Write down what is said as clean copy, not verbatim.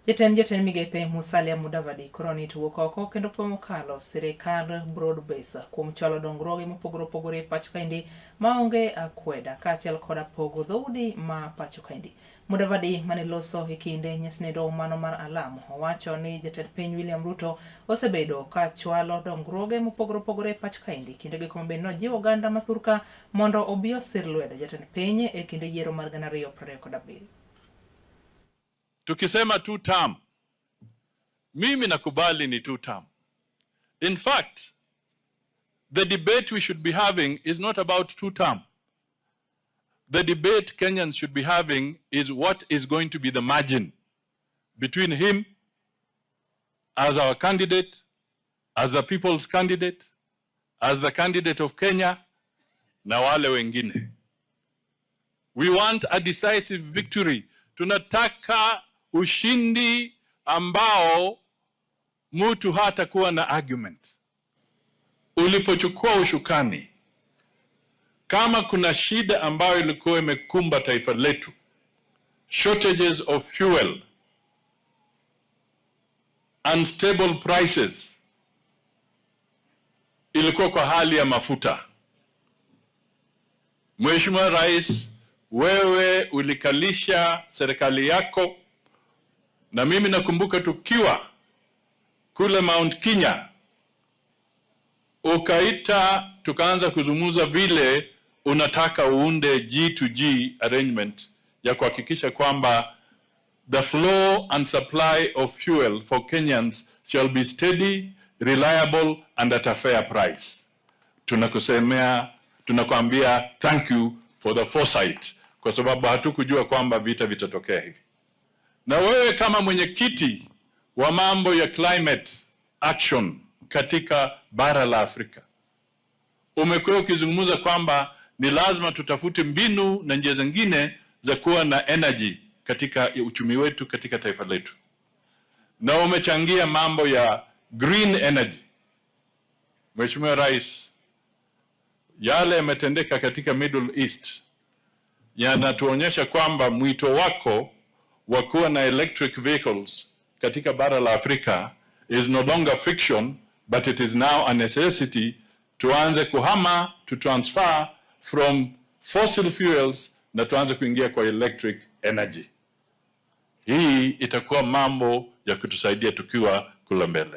Jatend migepe Musalia Mudavadi koroni tuwo oko kendo pomo kalo sirikal broad-based kuom chalo dongruoge mopogore opogore pacho kaendi maonge akweda kaachiel koda pogo dhoudi ma pacho kaendi. Mudavadi mane loso e kinde nyasni mano mar alam owacho ni jatend piny William Ruto osebedo ka chwalo dongruoge mopogore opogore pacho kaendi kinde gi kuma bende nojiwo oganda mathurka mondo obi osir lwedo jatend piny e kinde yiero mar 2027. Tukisema two term, mimi nakubali ni two term. In fact, the debate we should be having is not about two term. The debate Kenyans should be having is what is going to be the margin between him as our candidate, as the people's candidate, as the candidate of Kenya, na wale wengine. We want a decisive victory. Tunataka ushindi ambao mtu hatakuwa na argument. Ulipochukua ushukani, kama kuna shida ambayo ilikuwa imekumba taifa letu, shortages of fuel, unstable prices, ilikuwa kwa hali ya mafuta. Mheshimiwa Rais, wewe ulikalisha serikali yako, na mimi nakumbuka tukiwa kule Mount Kenya, ukaita tukaanza kuzungumza vile unataka uunde G2G arrangement ya kuhakikisha kwamba the flow and supply of fuel for Kenyans shall be steady, reliable and at a fair price. Tunakuambia thank you for the foresight, kwa sababu hatukujua kwamba vita vitatokea hivi. Na wewe kama mwenyekiti wa mambo ya climate action katika bara la Afrika, umekuwa ukizungumza kwamba ni lazima tutafute mbinu na njia zingine za kuwa na energy katika uchumi wetu katika taifa letu. Na umechangia mambo ya green energy. Mheshimiwa Rais, yale yametendeka katika Middle East yanatuonyesha kwamba mwito wako wa kuwa na electric vehicles katika bara la Afrika is no longer fiction, but it is now a necessity. Tuanze kuhama, to transfer from fossil fuels na tuanze kuingia kwa electric energy. Hii itakuwa mambo ya kutusaidia tukiwa kula mbele.